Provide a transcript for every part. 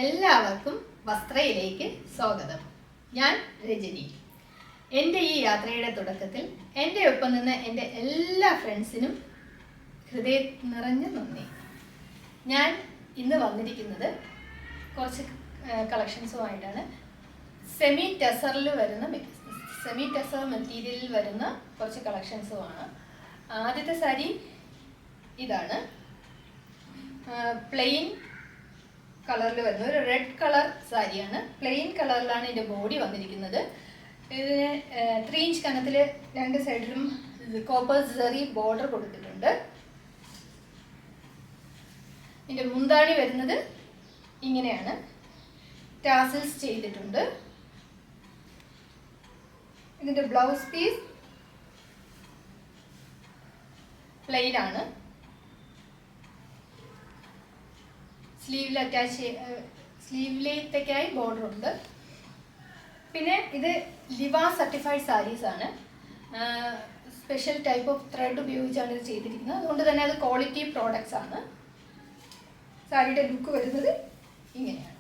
എല്ലാവർക്കും വസ്ത്രയിലേക്ക് സ്വാഗതം. ഞാൻ രജനി. എൻ്റെ ഈ യാത്രയുടെ തുടക്കത്തിൽ എൻ്റെ ഒപ്പം നിന്ന് എൻ്റെ എല്ലാ ഫ്രണ്ട്സിനും ഹൃദയം നിറഞ്ഞ നന്ദി. ഞാൻ ഇന്ന് വന്നിരിക്കുന്നത് കുറച്ച് കളക്ഷൻസുമായിട്ടാണ്. സെമി ടെസർ മെറ്റീരിയലിൽ വരുന്ന കുറച്ച് കളക്ഷൻസുമാണ്. ആദ്യത്തെ സാരി ഇതാണ്. പ്ലെയിൻ കളറിൽ വരുന്ന ഒരു റെഡ് കളർ സാരിയാണ്. പ്ലെയിൻ കളറിലാണ് ഇതിൻ്റെ ബോഡി വന്നിരിക്കുന്നത്. ഇതിന് 3 ഇഞ്ച് കനത്തിൽ രണ്ട് സൈഡിലും കോപ്പർ സെറി ബോർഡർ കൊടുത്തിട്ടുണ്ട്. ഇതിൻ്റെ മുന്താണി വരുന്നത് ഇങ്ങനെയാണ്. ടാസിൽസ് ചെയ്തിട്ടുണ്ട്. ഇതിൻ്റെ ബ്ലൗസ് പീസ് പ്ലെയിൻ ആണ്. സ്ലീവിലേക്കായി ബോർഡർ ഉണ്ട്. പിന്നെ ഇത് ലിവ സർട്ടിഫൈഡ് സാരീസ് ആണ്. സ്പെഷ്യൽ ടൈപ്പ് ഓഫ് ത്രെഡ് ഉപയോഗിച്ചാണ് ഇത് ചെയ്തിരിക്കുന്നത്. അതുകൊണ്ട് തന്നെ അത് ക്വാളിറ്റി പ്രോഡക്ട്സ് ആണ്. സാരിയുടെ ലുക്ക് വരുന്നത് ഇങ്ങനെയാണ്.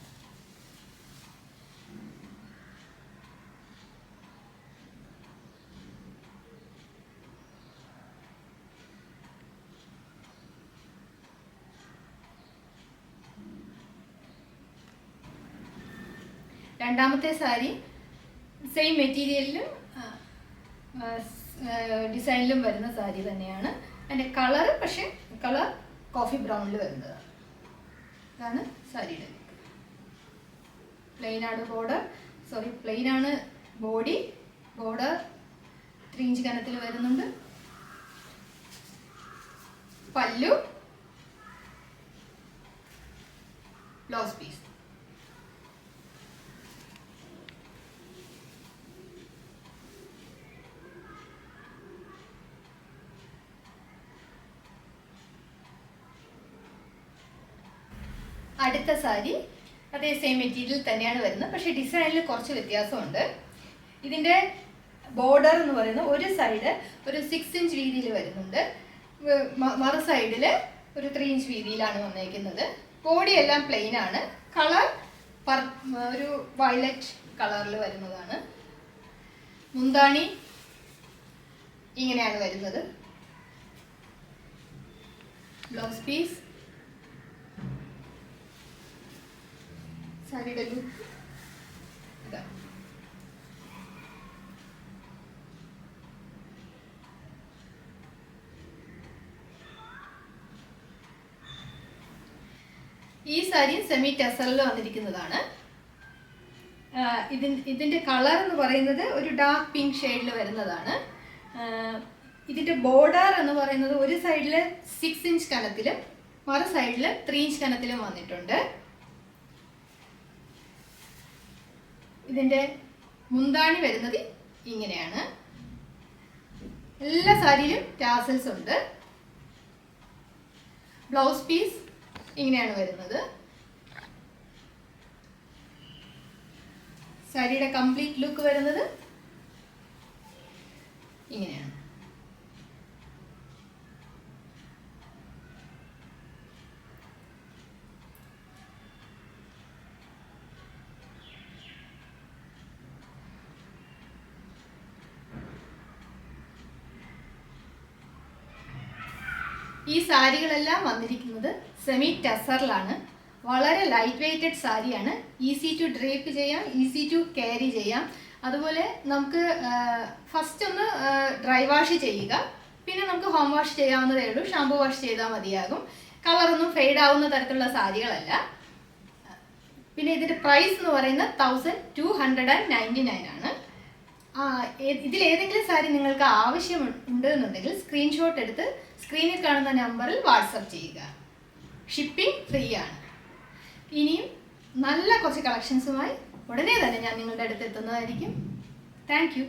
രണ്ടാമത്തെ സാരി സെയിം മെറ്റീരിയലിലും ഡിസൈനിലും വരുന്ന സാരി തന്നെയാണ്. അതിൻ്റെ കളർ കോഫി ബ്രൗണിൽ വരുന്നതാണ്. ഇതാണ് സാരിയുടെ പ്ലെയിനാണ് ബോഡി. ബോർഡർ 3 ഇഞ്ച് കനത്തിൽ വരുന്നുണ്ട്. പല്ലു, ബ്ലൗസ് പീസ്. അടുത്ത സാരി അതേ സെയിം മെറ്റീരിയൽ തന്നെയാണ് വരുന്നത്. പക്ഷേ ഡിസൈനിൽ കുറച്ച് വ്യത്യാസമുണ്ട്. ഇതിൻ്റെ ബോർഡർ എന്ന് പറയുന്നത് ഒരു സൈഡ് ഒരു 6 ഇഞ്ച് വീതിയിൽ വരുന്നുണ്ട്. മറു സൈഡിൽ ഒരു 3 ഇഞ്ച് വീതിയിലാണ് വന്നേക്കുന്നത്. ബോഡി എല്ലാം പ്ലെയിൻ ആണ്. കളർ ഒരു വയലറ്റ് കളറിൽ വരുന്നതാണ്. മുന്താണി ഇങ്ങനെയാണ് വരുന്നത്. ബ്ലൗസ് പീസ്, സാരിയുടെ ലുക്ക് ഇതാണ്. ഈ സാരി സെമി ടെസറിൽ വന്നിരിക്കുന്നതാണ്. ഇതിൻ്റെ കളർ എന്ന് പറയുന്നത് ഒരു ഡാർക്ക് പിങ്ക് ഷെയ്ഡിൽ വരുന്നതാണ്. ഇതിൻ്റെ ബോർഡർ എന്ന് പറയുന്നത് ഒരു സൈഡിൽ 6 ഇഞ്ച് കനത്തിലും മറു സൈഡിൽ 3 ഇഞ്ച് കനത്തിലും വന്നിട്ടുണ്ട്. ഇതിൻ്റെ മുന്താണി വരുന്നത് ഇങ്ങനെയാണ്. എല്ലാ സാരിയിലും ടാസൽസ് ഉണ്ട്. ബ്ലൗസ് പീസ് ഇങ്ങനെയാണ് വരുന്നത്. സാരിയുടെ കംപ്ലീറ്റ് ലുക്ക് വരുന്നത് ഇങ്ങനെയാണ്. ഈ സാരികളെല്ലാം വന്നിരിക്കുന്നത് സെമി ടെസറിലാണ്. വളരെ ലൈറ്റ് വെയ്റ്റഡ് സാരിയാണ്. ഈസി ടു ഡ്രേപ്പ് ചെയ്യാം, ഈസി ടു ക്യാരി ചെയ്യാം. അതുപോലെ നമുക്ക് ഫസ്റ്റ് ഒന്ന് ഡ്രൈ വാഷ് ചെയ്യുക, പിന്നെ നമുക്ക് ഹോം വാഷ് ചെയ്യാവുന്നതേ ഉള്ളൂ. ഷാമ്പു വാഷ് ചെയ്താൽ മതിയാകും. കളറൊന്നും ഫെയ്ഡ് ആവുന്ന തരത്തിലുള്ള സാരികളല്ല. പിന്നെ ഇതിൻ്റെ പ്രൈസ് എന്ന് പറയുന്നത് 1299 ആണ്. ഇതിലേതെങ്കിലും സാരി നിങ്ങൾക്ക് ആവശ്യമുണ്ട് എന്നുണ്ടെങ്കിൽ സ്ക്രീൻഷോട്ട് എടുത്ത് സ്ക്രീനിൽ കാണുന്ന നമ്പറിൽ വാട്സപ്പ് ചെയ്യുക. ഷിപ്പിംഗ് ഫ്രീ ആണ്. ഇനിയും നല്ല കുറച്ച് കളക്ഷൻസുമായി ഉടനെ തന്നെ ഞാൻ നിങ്ങളുടെ അടുത്ത് എത്തുന്നതായിരിക്കും. Thank you.